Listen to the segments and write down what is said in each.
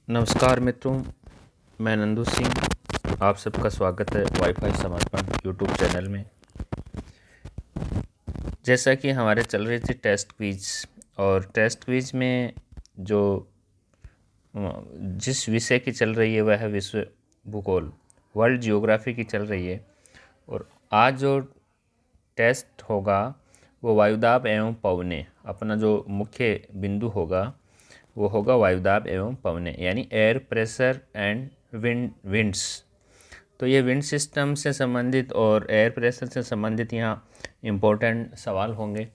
नमस्कार मित्रों, मैं नंदू सिंह। आप सबका स्वागत है वाईफाई समर्पण यूट्यूब चैनल में। जैसा कि हमारे चल रही थी टेस्ट क्विज, और टेस्ट क्विज में जो जिस विषय की चल रही है वह है विश्व भूगोल, वर्ल्ड जियोग्राफी की चल रही है। और आज जो टेस्ट होगा वो वायुदाब एवं पवने, अपना जो मुख्य बिंदु होगा वो होगा वायुदाब एवं पवने, यानी एयर प्रेशर एंड विंड्स। तो ये विंड सिस्टम से संबंधित और एयर प्रेशर से संबंधित यहाँ इम्पोर्टेंट सवाल होंगे।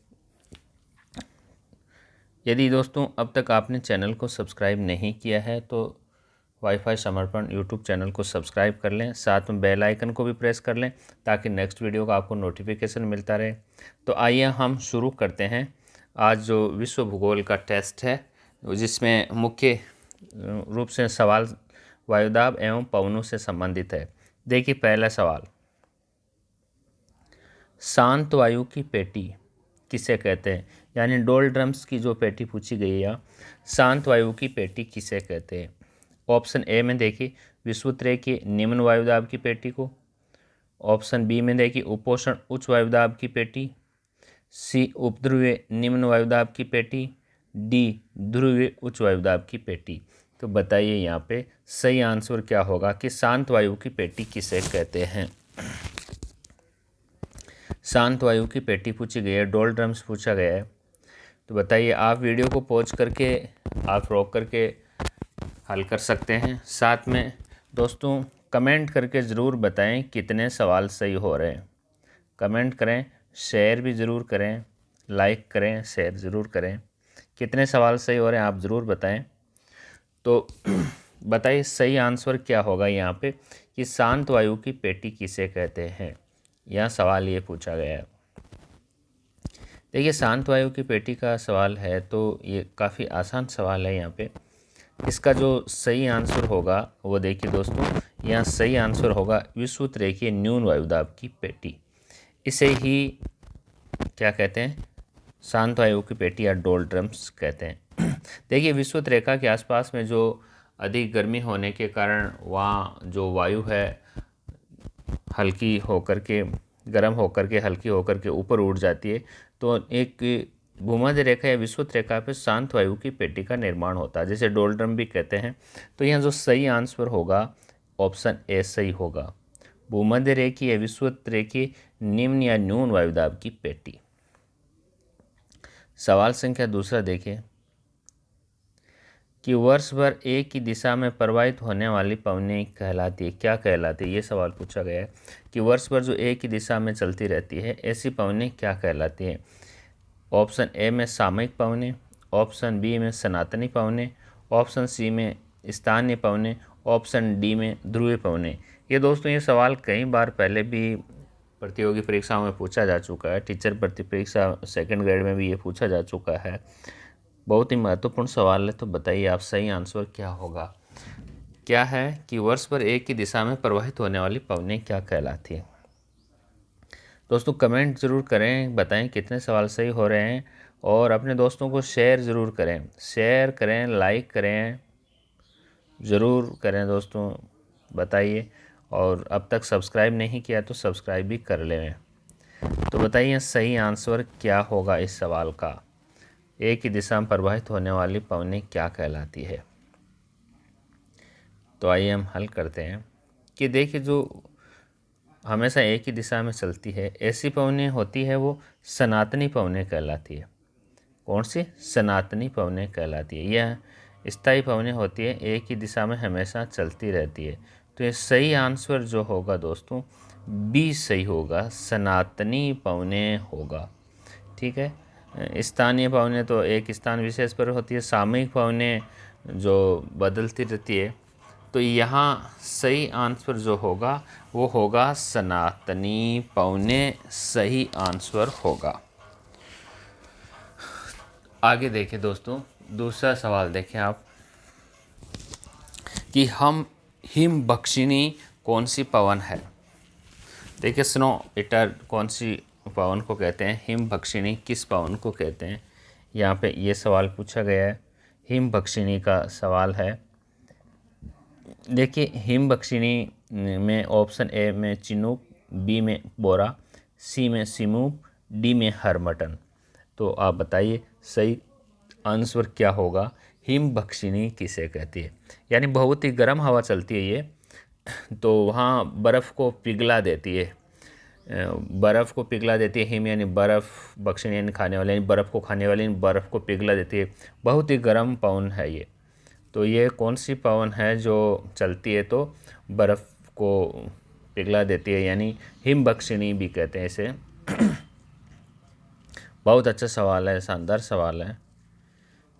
यदि दोस्तों अब तक आपने चैनल को सब्सक्राइब नहीं किया है तो वाईफाई समर्पण यूट्यूब चैनल को सब्सक्राइब कर लें, साथ में बेल आइकन को भी प्रेस कर लें ताकि नेक्स्ट वीडियो का आपको नोटिफिकेशन मिलता रहे। तो आइए हम शुरू करते हैं आज जो विश्व भूगोल का टेस्ट है, जिसमें मुख्य रूप से सवाल वायुदाब एवं पवनों से संबंधित है। देखिए पहला सवाल, शांत वायु की पेटी किसे कहते हैं? यानी डोलड्रम्स की जो पेटी पूछी गई है, शांत वायु की पेटी किसे कहते हैं? ऑप्शन ए में देखिए विषुवत की निम्न वायुदाब की पेटी को। ऑप्शन बी में देखिए उपोष्ण उच्च वायुदाब की पेटी। सी उपध्रुवीय निम्न वायुदाब की पेटी। डी ध्रुवीय उच्च वायुदाब की पेटी। तो बताइए यहाँ पे सही आंसर क्या होगा कि शांत वायु की पेटी किसे कहते हैं? शांत वायु की पेटी पूछी गई है, डोलड्रम्स पूछा गया है। तो बताइए, आप वीडियो को पॉज करके आप रोक करके हल कर सकते हैं। साथ में दोस्तों कमेंट करके ज़रूर बताएं कितने सवाल सही हो रहे हैं। कमेंट करें, शेयर भी ज़रूर करें, लाइक करें, शेयर ज़रूर करें। कितने सवाल सही हो रहे हैं आप ज़रूर बताएं। तो बताइए सही आंसर क्या होगा यहाँ पे कि शांत वायु की पेटी किसे कहते हैं? यह सवाल ये पूछा गया है। देखिए शांत वायु की पेटी का सवाल है तो ये काफ़ी आसान सवाल है। यहाँ पे इसका जो सही आंसर होगा वो देखिए दोस्तों, यहाँ सही आंसर होगा विषुवत रेखीय न्यून वायुदाब की पेटी। इसे ही क्या कहते हैं? शांत वायु की पेटी या डोलड्रम्स कहते हैं। देखिए विषुवत रेखा के आसपास में जो अधिक गर्मी होने के कारण वहाँ जो वायु है हल्की होकर के, गर्म होकर के, हल्की होकर के ऊपर उड़ जाती है। तो एक भूमध्य रेखा या विषुवत रेखा पे शांत वायु की पेटी का निर्माण होता है, जिसे डोलड्रम भी कहते हैं। तो यहाँ जो सही आंसर होगा ऑप्शन ए सही होगा, भूमध्य रेखी या विषुवत रेखी निम्न या न्यून वायुदाब की पेटी। सवाल संख्या दूसरा देखिए कि वर्ष भर एक ही दिशा में प्रवाहित होने वाली पवनी कहलाती है। क्या कहलाती है? ये सवाल पूछा गया है कि वर्ष भर जो एक ही दिशा में चलती रहती है ऐसी पवनी क्या कहलाती है? ऑप्शन ए में सामयिक पवने, ऑप्शन बी में सनातनी पवने, ऑप्शन सी में स्थानीय पवने, ऑप्शन डी में ध्रुवीय पवने। ये दोस्तों ये सवाल कई बार पहले भी प्रतियोगी परीक्षाओं में पूछा जा चुका है। टीचर भर्ती परीक्षा सेकंड ग्रेड में भी ये पूछा जा चुका है। बहुत ही महत्वपूर्ण सवाल है। तो बताइए आप सही आंसर क्या होगा? क्या है कि वर्ष भर एक ही दिशा में प्रवाहित होने वाली पवनी क्या कहलाती है? दोस्तों कमेंट ज़रूर करें, बताएं कितने सवाल सही हो रहे हैं, और अपने दोस्तों को शेयर ज़रूर करें, लाइक करें, ज़रूर करें दोस्तों। बताइए, और अब तक सब्सक्राइब नहीं किया तो सब्सक्राइब भी कर लें। तो बताइए सही आंसर क्या होगा इस सवाल का? एक ही दिशा में प्रवाहित होने वाली पवनी क्या कहलाती है? तो आइए हम हल करते हैं कि देखिए जो हमेशा एक ही दिशा में चलती है ऐसी पवनी होती है वो सनातनी पवनी कहलाती है। कौन सी? सनातनी पवनी कहलाती है। यह स्थायी पवनी होती है, एक ही दिशा में हमेशा चलती रहती है। तो ये सही आंसर जो होगा दोस्तों बी सही होगा, सनातनी पवनी होगा। ठीक है। स्थानीय पवनी तो एक स्थान विशेष पर होती है, सामयिक पवनी जो बदलती रहती है। तो यहाँ सही आंसर जो होगा वो होगा सनातनी पवनी, सही आंसर होगा। आगे देखें दोस्तों, दूसरा सवाल देखें आप कि हम हिमबक्षिणी कौन सी पवन है? देखिए स्नो ईटर कौन सी पवन को कहते हैं? हिमबक्षिणी किस पवन को कहते हैं? यहाँ पे ये सवाल पूछा गया है, हिमबक्षिणी का सवाल है। देखिए हिमबक्षिणी में ऑप्शन ए में चिनूक, बी में बोरा, सी में सिमूक, डी में हरमटन। तो आप बताइए सही आंसर क्या होगा। हिमबक्षिणी किसे कहती है? यानी बहुत ही गर्म हवा चलती है ये, तो वहाँ बर्फ़ को पिघला देती है। बर्फ़ को पिघला देती है। हिम यानी बर्फ़, बक्षिणी यानी खाने वाले, यानी बर्फ़ को खाने वाली, बर्फ़ को पिघला देती है। बहुत ही गर्म पवन है ये। तो ये कौन सी पवन है जो चलती है तो बर्फ़ को पिघला देती है, यानी हिमबक्षिणी भी कहते हैं इसे। बहुत अच्छा सवाल है, शानदार सवाल है।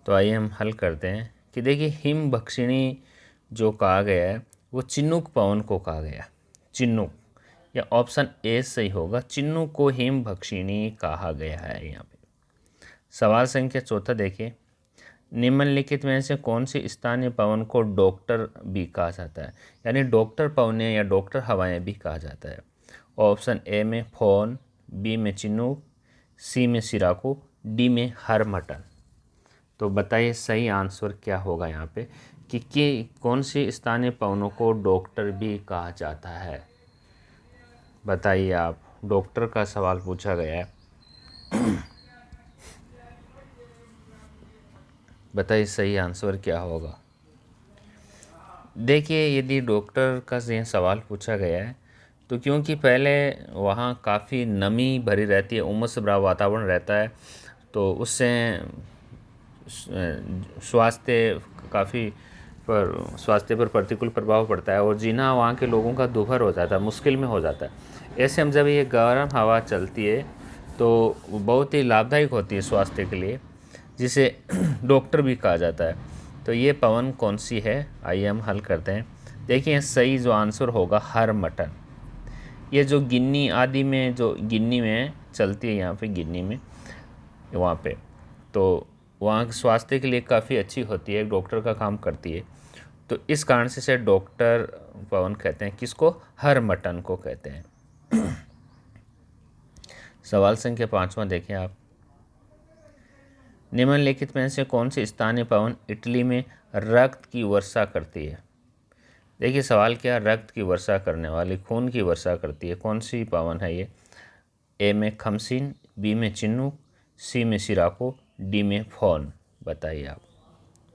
तो आइए हम हल करते हैं कि देखिए हिमबक्षिणी जो कहा गया है वो चिन्नुक पवन को कहा गया। चिन्नुक, या ऑप्शन ए सही होगा, चिन्नुक को हिमबक्षिणी कहा गया है यहाँ पे। सवाल संख्या चौथा देखिए, निम्नलिखित में से कौन सी स्थानीय पवन को डॉक्टर भी कहा जाता है? यानी डॉक्टर पवनें या डॉक्टर हवाएं भी कहा जाता है। ऑप्शन ए में फोन, बी में चिन्नुक, सी में सिराको, डी में हरमटन। तो बताइए सही आंसर क्या होगा यहाँ पे कि कौन सी स्थानीय पवनों को डॉक्टर भी कहा जाता है? बताइए आप, डॉक्टर का सवाल पूछा गया है। बताइए सही आंसर क्या होगा। देखिए यदि डॉक्टर का ये सवाल पूछा गया है तो क्योंकि पहले वहाँ काफ़ी नमी भरी रहती है, उमस भरा वातावरण रहता है, तो उससे स्वास्थ्य पर प्रतिकूल प्रभाव पड़ता है और जीना वहाँ के लोगों का दुभर हो जाता है, मुश्किल में हो जाता है। ऐसे हम जब ये गर्म हवा चलती है तो बहुत ही लाभदायक होती है स्वास्थ्य के लिए, जिसे डॉक्टर भी कहा जाता है। तो ये पवन कौन सी है, आइए हम हल करते हैं। देखिए सही जो आंसर होगा हरमटन। ये जो गिन्नी आदि में, जो गिन्नी में चलती है, यहाँ पे गिन्नी में वहाँ पे, तो वहाँ स्वास्थ्य के लिए काफ़ी अच्छी होती है, डॉक्टर का काम करती है। तो इस कारण से डॉक्टर पवन कहते हैं किसको? हरमटन को कहते हैं। सवाल संख्या 5वां देखें आप, निम्नलिखित में से कौन सी स्थानीय पवन इटली में रक्त की वर्षा करती है? देखिए सवाल क्या, रक्त की वर्षा करने वाली, खून की वर्षा करती है, कौन सी पवन है ये? ए में खमसीन, बी में चिन्नुक, सी में सिराको, डी में फोन। बताइए आप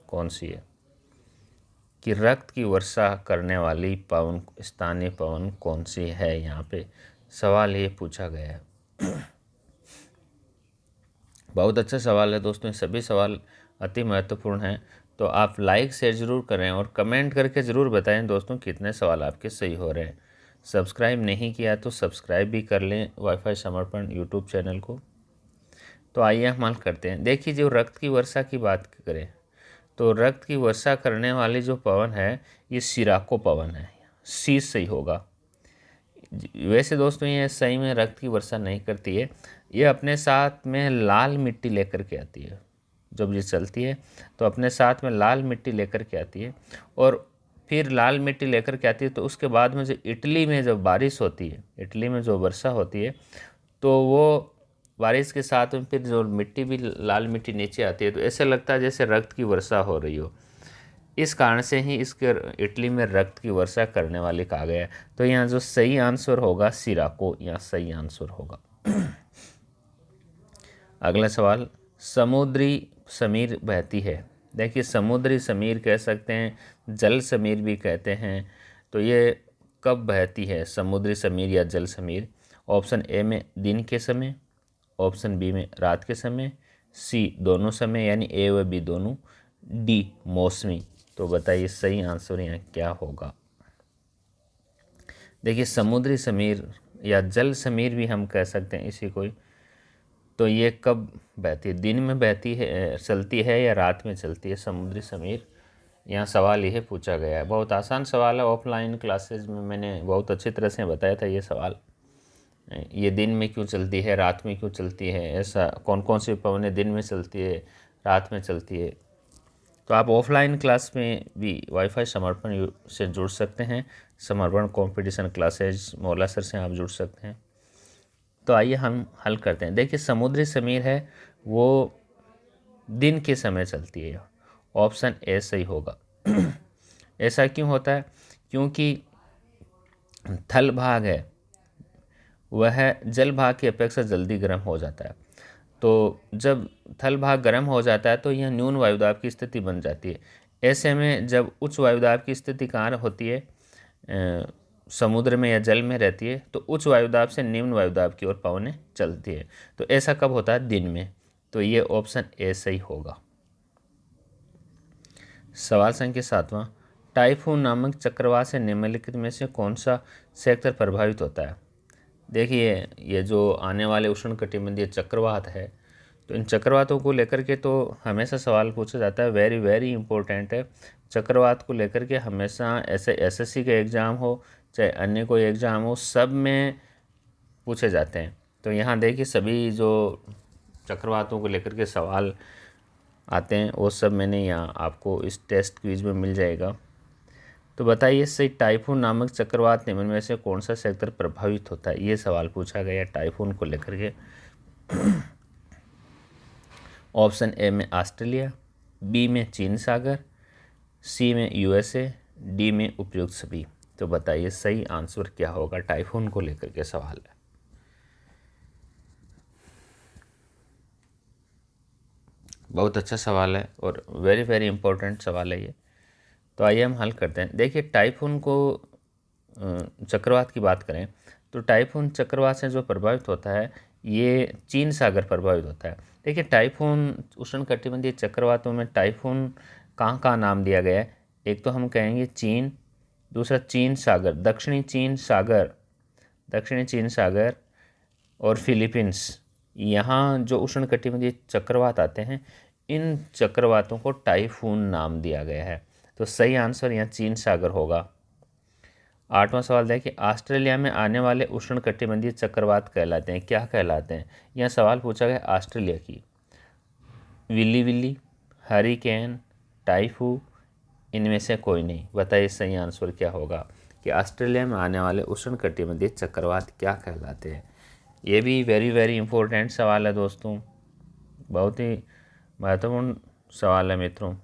कौन सी है कि रक्त की वर्षा करने वाली पवन, स्थानीय पवन कौन सी है? यहाँ पे सवाल ये पूछा गया है। बहुत अच्छा सवाल है दोस्तों, सभी सवाल अति महत्वपूर्ण हैं। तो आप लाइक शेयर ज़रूर करें और कमेंट करके ज़रूर बताएं दोस्तों कितने सवाल आपके सही हो रहे हैं। सब्सक्राइब नहीं किया तो सब्सक्राइब भी कर लें वाईफाई समर्पण यूट्यूब चैनल को। तो आइए हम हल करते हैं। देखिए जो रक्त की वर्षा की बात करें तो रक्त की वर्षा करने वाली जो पवन है ये सिराको पवन है, सी सही होगा। वैसे दोस्तों ये सही में रक्त की वर्षा नहीं करती है, ये अपने साथ में लाल मिट्टी लेकर के आती है। जब ये चलती है तो अपने साथ में लाल मिट्टी लेकर के आती है, और फिर लाल मिट्टी लेकर के आती है तो उसके बाद में जो इटली में जब बारिश होती है, इटली में जो वर्षा होती है, तो वो बारिश के साथ में फिर जो मिट्टी भी लाल मिट्टी नीचे आती है, तो ऐसे लगता है जैसे रक्त की वर्षा हो रही हो। इस कारण से ही इसके इटली में रक्त की वर्षा करने वाले कहा गया है। तो यहाँ जो सही आंसर होगा सिराको, यहाँ सही आंसर होगा। अगला सवाल, समुद्री समीर बहती है। देखिए समुद्री समीर कह सकते हैं, जल समीर भी कहते हैं। तो ये कब बहती है समुद्री समीर या जल समीर? ऑप्शन ए में दिन के समय, ऑप्शन बी में रात के समय, सी दोनों समय यानी ए व बी दोनों, डी मौसमी। तो बताइए सही आंसर यहाँ क्या होगा। देखिए समुद्री समीर या जल समीर भी हम कह सकते हैं इसी को। तो ये कब बहती है, दिन में बहती है, चलती है, या रात में चलती है समुद्री समीर? यहाँ सवाल यह पूछा गया है। बहुत आसान सवाल है, ऑफलाइन क्लासेज में मैंने बहुत अच्छी तरह से बताया था ये सवाल। ये दिन में क्यों चलती है, रात में क्यों चलती है, ऐसा कौन कौन सी पवनें दिन में चलती है, रात में चलती है। तो आप ऑफलाइन क्लास में भी वाईफाई समर्पण से जुड़ सकते हैं। समर्पण कंपटीशन क्लासेज मौला सर से आप जुड़ सकते हैं। तो आइए हम हल करते हैं। देखिए समुद्री समीर है वो दिन के समय चलती है, ऑप्शन ए सही होगा। ऐसा क्यों होता है? क्योंकि थल भाग है वह जल भाग की अपेक्षा जल्दी गर्म हो जाता है। तो जब थल भाग गर्म हो जाता है तो यह न्यून वायुदाब की स्थिति बन जाती है। ऐसे में जब उच्च वायुदाब की स्थिति कहाँ होती है, समुद्र में या जल में रहती है, तो उच्च वायुदाब से निम्न वायुदाब की ओर पवनें चलती है। तो ऐसा कब होता है? दिन में। तो ये ऑप्शन ए सही होगा। सवाल संख्या 7वां, टाइफून नामक चक्रवात से निम्नलिखित में से कौन सा सेक्टर प्रभावित होता है? देखिए, ये जो आने वाले उष्णकटिबंधीय चक्रवात है, तो इन चक्रवातों को लेकर के तो हमेशा सवाल पूछा जाता है, वेरी वेरी इंपॉर्टेंट है। चक्रवात को लेकर के हमेशा ऐसे एसएससी का एग्ज़ाम हो चाहे अन्य कोई एग्ज़ाम हो, सब में पूछे जाते हैं। तो यहाँ देखिए, सभी जो चक्रवातों को लेकर के सवाल आते हैं वो सब मैंने यहाँ आपको इस टेस्ट क्विज में मिल जाएगा। तो बताइए सही, टाइफून नामक चक्रवात निम्न में से कौन सा सेक्टर प्रभावित होता है? ये सवाल पूछा गया टाइफून को लेकर के। ऑप्शन ए में ऑस्ट्रेलिया, बी में चीन सागर, सी में यूएसए, डी में उपयुक्त सभी। तो बताइए सही आंसर क्या होगा? टाइफून को लेकर के सवाल है। बहुत अच्छा सवाल है और वेरी वेरी इंपॉर्टेंट सवाल है ये। तो आइए हम हल करते हैं। देखिए, टाइफून को चक्रवात की बात करें तो टाइफून चक्रवात से जो प्रभावित होता है ये चीन सागर प्रभावित होता है। देखिए, टाइफून उष्णकटिबंधीय चक्रवातों में टाइफून कहाँ कहाँ नाम दिया गया है? एक तो हम कहेंगे चीन, दूसरा चीन सागर, दक्षिणी चीन सागर और फिलीपींस। यहाँ जो उष्णकटिबंधीय चक्रवात आते हैं, इन चक्रवातों को टाइफून नाम दिया गया है। तो सही आंसर यहाँ चीन सागर होगा। 8वां सवाल देखिए, ऑस्ट्रेलिया में आने वाले उष्णकटिबंधीय चक्रवात कहलाते हैं, क्या कहलाते हैं? यह सवाल पूछा गया ऑस्ट्रेलिया की। विल्ली विल्ली, हरिकेन, टाइफू, इनमें से कोई नहीं। बताइए सही आंसर क्या होगा कि ऑस्ट्रेलिया में आने वाले उष्णकटिबंधीय चक्रवात क्या कहलाते हैं? ये भी वेरी वेरी इंपॉर्टेंट सवाल है दोस्तों, बहुत ही महत्वपूर्ण सवाल है मित्रों।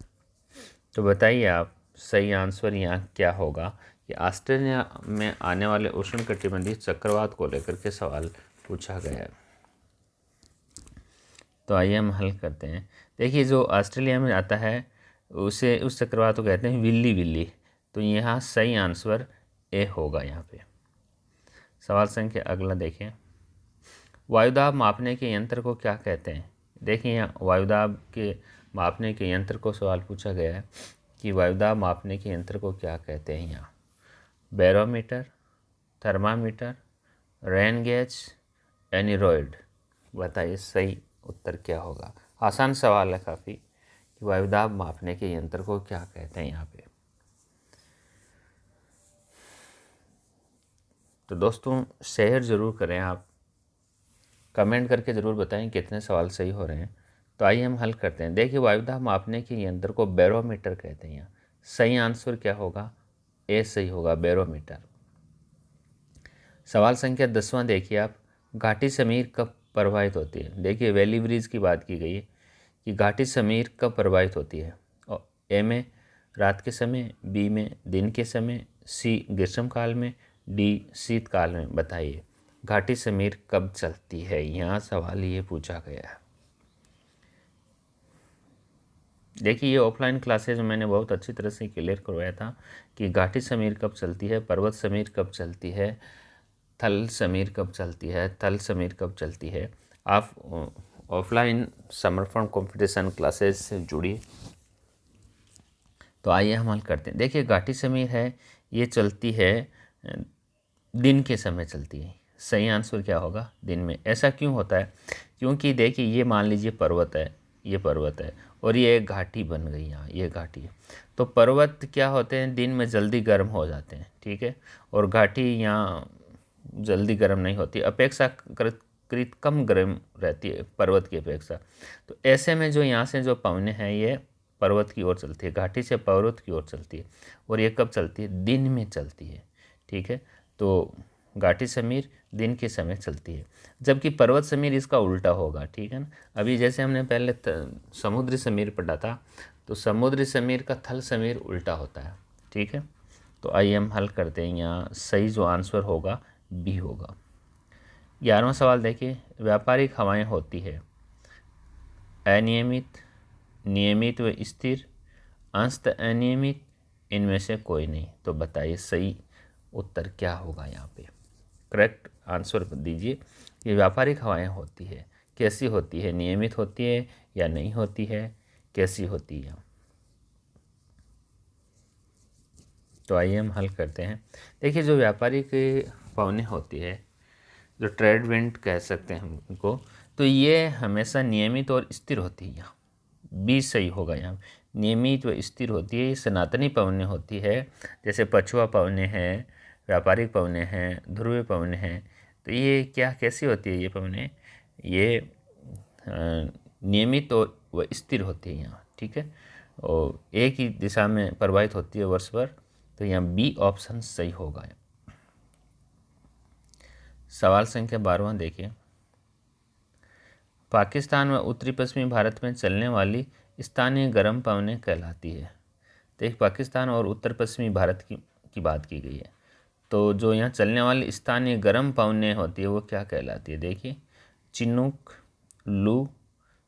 तो बताइए आप सही आंसर यहाँ क्या होगा कि ऑस्ट्रेलिया में आने वाले उष्णकटिबंधीय चक्रवात को लेकर के सवाल पूछा गया है। तो आइए हम हल करते हैं। देखिए, जो ऑस्ट्रेलिया में आता है उस चक्रवात को कहते हैं विल्ली विल्ली। तो यहाँ सही आंसर ए होगा यहाँ पे। सवाल संख्या अगला देखें, वायुदाब मापने के यंत्र को क्या कहते हैं? देखिए, यहाँ वायुदाब के मापने के यंत्र को सवाल पूछा गया है कि वायुदाब मापने के यंत्र को क्या कहते हैं? यहाँ बैरोमीटर, थर्मामीटर, रेन गेज, एनीरॉयड। बताइए सही उत्तर क्या होगा? आसान सवाल है काफ़ी कि वायुदाब मापने के यंत्र को क्या कहते हैं यहाँ पे। तो दोस्तों शेयर ज़रूर करें, आप कमेंट करके ज़रूर बताएं कितने सवाल सही हो रहे हैं। तो आइए हम हल करते हैं। देखिए, वायुदाब मापने के यंत्र को बैरोमीटर कहते हैं। यहाँ सही आंसर क्या होगा? ए सही होगा, बैरोमीटर। सवाल संख्या 10वां देखिए आप, घाटी समीर कब प्रभावित होती है? देखिए, वैली ब्रिज की बात की गई है कि घाटी समीर कब प्रभावित होती है। और ए में रात के समय, बी में दिन के समय, सी ग्रीष्मकाल में, डी शीतकाल में। बताइए घाटी समीर कब चलती है? यहाँ सवाल ये पूछा गया है। देखिए, ये ऑफलाइन क्लासेज में मैंने बहुत अच्छी तरह से क्लियर करवाया था कि घाटी समीर कब चलती है, पर्वत समीर कब चलती है, थल समीर कब चलती है, थल समीर कब चलती है। आप ऑफलाइन समर्पण कंपटीशन क्लासेज से जुड़िए। तो आइए हम हल करते हैं। देखिए, घाटी समीर है ये चलती है दिन के समय चलती है। सही आंसर क्या होगा? दिन में। ऐसा क्यों होता है? क्योंकि देखिए, ये मान लीजिए पर्वत है, ये पर्वत है और ये एक घाटी बन गई, यहाँ ये घाटी है। तो पर्वत क्या होते हैं, दिन में जल्दी गर्म हो जाते हैं, ठीक है, और घाटी यहाँ जल्दी गर्म नहीं होती, अपेक्षाकृत कम गर्म रहती है पर्वत की अपेक्षा। तो ऐसे में जो यहाँ से जो पवनें हैं ये पर्वत की ओर चलती है, घाटी से पर्वत की ओर चलती है, और ये कब चलती है? दिन में चलती है, ठीक है। तो घाटी समीर दिन के समय चलती है, जबकि पर्वत समीर इसका उल्टा होगा, ठीक है ना। अभी जैसे हमने पहले समुद्री समीर पढ़ा था, तो समुद्री समीर का थल समीर उल्टा होता है, ठीक है। तो आइए हम हल करते हैं। यहाँ सही जो आंसर होगा बी होगा। 11वां सवाल देखिए, व्यापारिक हवाएं होती है अनियमित, नियमित व स्थिर, अंशतः अनियमित, इनमें से कोई नहीं। तो बताइए सही उत्तर क्या होगा। यहाँ पे करेक्ट आंसर दीजिए। ये व्यापारिक हवाएं होती है, कैसी होती है, नियमित होती है या नहीं होती है, कैसी होती है। तो आइए हम हल करते हैं। देखिए जो व्यापारिक पवनें होती है, जो ट्रेड विंड कह सकते हैं हम इनको, तो ये हमेशा नियमित और स्थिर होती है। यहाँ बी सही होगा। यहाँ नियमित व स्थिर होती है। ये सनातनी पवनें होती है, जैसे पछुआ पवनें हैं, व्यापारिक पवनें हैं, ध्रुवीय पवनें हैं। तो ये क्या कैसी होती है ये पवनें, ये नियमित और व स्थिर होती है यहाँ, ठीक है, और एक ही दिशा में प्रवाहित होती है वर्ष भर। तो यहाँ बी ऑप्शन सही होगा। सवाल संख्या 12वां देखिए, पाकिस्तान व उत्तरी पश्चिमी भारत में चलने वाली स्थानीय गर्म पवनें कहलाती है। देखिए पाकिस्तान और उत्तर पश्चिमी भारत की बात की गई है। तो जो यहाँ चलने वाली स्थानीय गर्म पवनें होती है वो क्या कहलाती है। देखिए चिनूक, लू,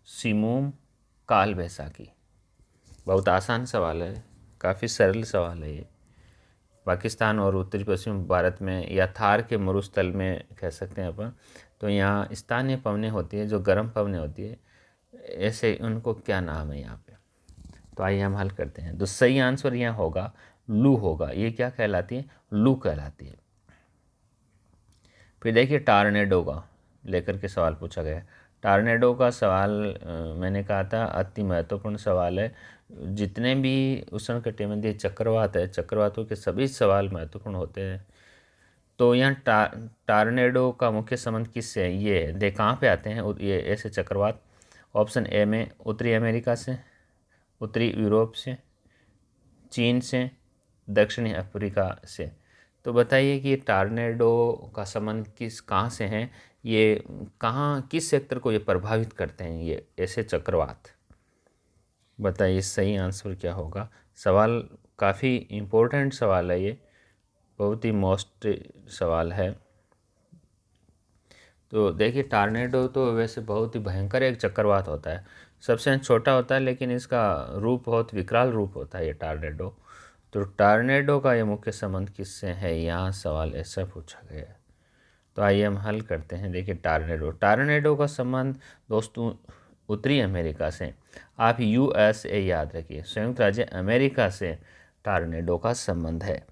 सिमूम, काल बैसाखी। बहुत आसान सवाल है, काफ़ी सरल सवाल है ये। पाकिस्तान और उत्तरी पश्चिम भारत में या थार के मरुस्थल में कह सकते हैं अपन, तो यहाँ स्थानीय पवनें होती है जो गर्म पवनें होती है, ऐसे उनको क्या नाम है यहाँ पे। तो आइए हम हल करते हैं। तो सही आंसर यहाँ होगा लू होगा। ये क्या कहलाती है, लू कहलाती है। फिर देखिए टार्नेडो का लेकर के सवाल पूछा गया। टार्नेडो का सवाल मैंने कहा था अति महत्वपूर्ण सवाल है। जितने भी उष्णकटिबंधीय चक्रवात है, चक्रवातों के सभी सवाल महत्वपूर्ण होते हैं। तो यहाँ टार्नेडो का मुख्य संबंध किससे है, ये है। देख कहाँ पे आते हैं ये ऐसे चक्रवात। ऑप्शन ए में उत्तरी अमेरिका से, उत्तरी यूरोप से, चीन से, दक्षिणी अफ्रीका से। तो बताइए कि ये टार्नेडो का संबंध कहाँ से है, ये कहाँ किस सेक्टर को ये प्रभावित करते हैं ये ऐसे चक्रवात। बताइए सही आंसर क्या होगा। सवाल काफ़ी इम्पोर्टेंट सवाल है, ये बहुत ही मोस्ट सवाल है। तो देखिए टार्नेडो तो वैसे बहुत ही भयंकर एक चक्रवात होता है, सबसे छोटा होता है लेकिन इसका रूप बहुत विकराल रूप होता है ये टार्नेडो। तो टार्नेडो का ये मुख्य संबंध किससे है, यहाँ सवाल ऐसा पूछा गया है। तो आइए हम हल करते हैं। देखिए टार्नेडो का संबंध दोस्तों उत्तरी अमेरिका से। आप USA याद रखिए, संयुक्त राज्य अमेरिका से टार्नेडो का संबंध है।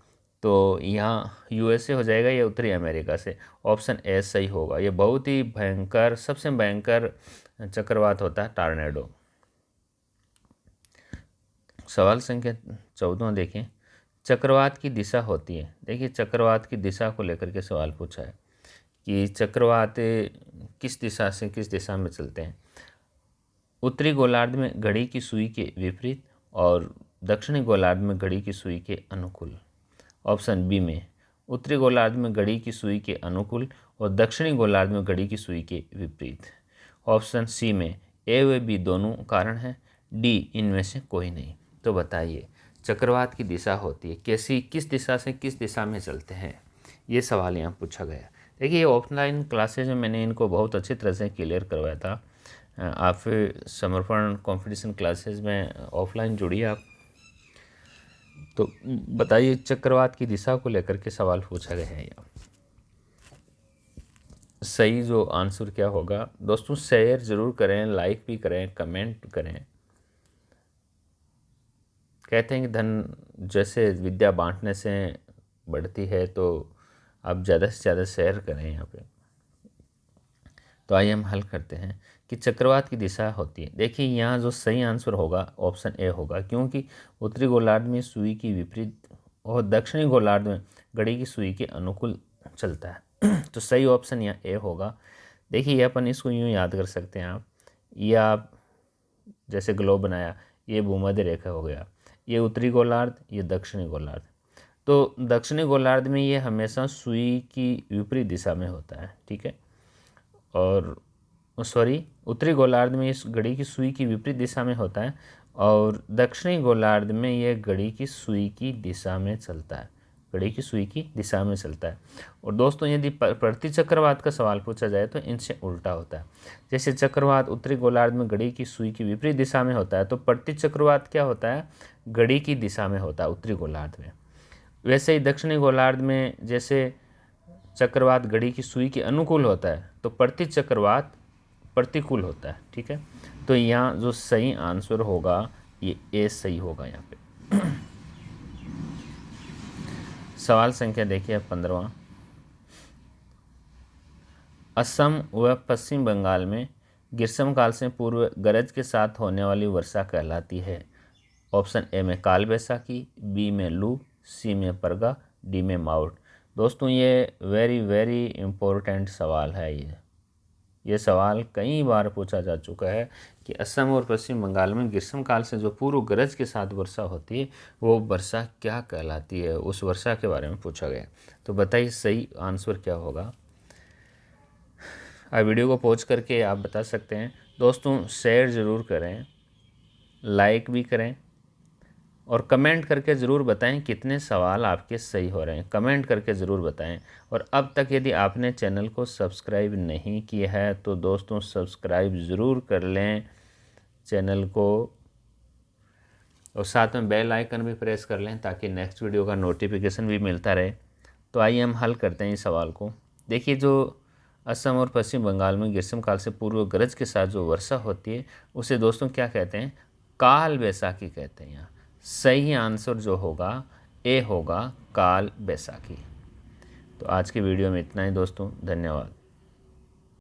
तो यहाँ USA हो जाएगा, ये उत्तरी अमेरिका से। ऑप्शन ए सही होगा। ये बहुत ही भयंकर, सबसे भयंकर चक्रवात होता है टार्नेडो। सवाल संख्या 14 देखें, चक्रवात की दिशा होती है। देखिए चक्रवात की दिशा को लेकर के सवाल पूछा है कि चक्रवात किस दिशा से किस दिशा में चलते हैं। उत्तरी गोलार्ध में घड़ी की सुई के विपरीत और दक्षिणी गोलार्ध में घड़ी की सुई के अनुकूल। ऑप्शन बी में उत्तरी गोलार्ध में घड़ी की सुई के अनुकूल और दक्षिणी गोलार्ध में घड़ी की सुई के विपरीत। ऑप्शन सी में ए व बी दोनों कारण हैं, डी इनमें से कोई नहीं। तो बताइए चक्रवात की दिशा होती है कैसी, किस दिशा से किस दिशा में चलते हैं, ये सवाल यहाँ पूछा गया। देखिए ये ऑफलाइन क्लासेज में मैंने इनको बहुत अच्छी तरह से क्लियर करवाया था। आप समर्पण कंपटीशन क्लासेस में ऑफलाइन जुड़िए आप। तो बताइए चक्रवात की दिशा को लेकर के सवाल पूछा गया है यहाँ। सही जो आंसर क्या होगा दोस्तों, शेयर ज़रूर करें, लाइक भी करें, कमेंट करें। कहते हैं कि धन जैसे विद्या बांटने से बढ़ती है, तो आप ज़्यादा से ज़्यादा शेयर करें यहाँ पे। तो आइए हम हल करते हैं कि चक्रवात की दिशा होती है। देखिए यहाँ जो सही आंसर होगा ऑप्शन ए होगा, क्योंकि उत्तरी गोलार्ध में सुई की विपरीत और दक्षिणी गोलार्ध में घड़ी की सुई के अनुकूल चलता है। तो सही ऑप्शन यहाँ ए होगा। देखिए अपन इसको यूँ याद कर सकते हैं आप, ये आप जैसे ग्लोब बनाया, ये भूमध्य रेखा हो गया, ये उत्तरी गोलार्ध, ये दक्षिणी गोलार्ध। तो दक्षिणी गोलार्ध में ये हमेशा सुई की विपरीत दिशा में होता है, ठीक है। और उत्तरी गोलार्ध में इस घड़ी की सुई की विपरीत दिशा में होता है और दक्षिणी गोलार्ध में यह घड़ी की सुई की दिशा में चलता है, घड़ी की सुई की दिशा में चलता है। और दोस्तों यदि प्रति चक्रवात का सवाल पूछा जाए तो इनसे उल्टा होता है। जैसे चक्रवात उत्तरी गोलार्ध में घड़ी की सुई की विपरीत दिशा में होता है, तो प्रति चक्रवात क्या होता है, घड़ी की दिशा में होता है उत्तरी गोलार्ध में। वैसे ही दक्षिणी गोलार्ध में जैसे चक्रवात घड़ी की सुई के अनुकूल होता है, तो प्रति चक्रवात प्रतिकूल होता है। ठीक है, तो यहाँ जो सही आंसर होगा ये ए सही होगा यहाँ पे। सवाल संख्या देखिए 15वां। असम व पश्चिम बंगाल में ग्रीष्मकाल से पूर्व गरज के साथ होने वाली वर्षा कहलाती है। ऑप्शन ए में काल बैसाखी, बी में लू, सी में परगा, डी में माउट। दोस्तों ये वेरी वेरी इम्पोर्टेंट सवाल है। ये सवाल कई बार पूछा जा चुका है कि असम और पश्चिम बंगाल में ग्रीष्मकाल से जो पूर्व गरज के साथ वर्षा होती है वो वर्षा क्या कहलाती है, उस वर्षा के बारे में पूछा गया। तो बताइए सही आंसर क्या होगा। आप वीडियो को पॉज करके आप बता सकते हैं। दोस्तों शेयर ज़रूर करें, लाइक भी करें और कमेंट करके ज़रूर बताएं कितने सवाल आपके सही हो रहे हैं, कमेंट करके ज़रूर बताएं। और अब तक यदि आपने चैनल को सब्सक्राइब नहीं किया है तो दोस्तों सब्सक्राइब ज़रूर कर लें चैनल को, और साथ में बेल आइकन भी प्रेस कर लें ताकि नेक्स्ट वीडियो का नोटिफिकेशन भी मिलता रहे। तो आइए हम हल करते हैं इस सवाल को। देखिए जो असम और पश्चिम बंगाल में ग्रीष्मकाल से पूर्व गरज के साथ जो वर्षा होती है उसे दोस्तों क्या कहते हैं, काल बैसाखी कहते हैं। यहाँ सही आंसर जो होगा ए होगा, काल बैसाखी। तो आज की वीडियो में इतना ही दोस्तों, धन्यवाद।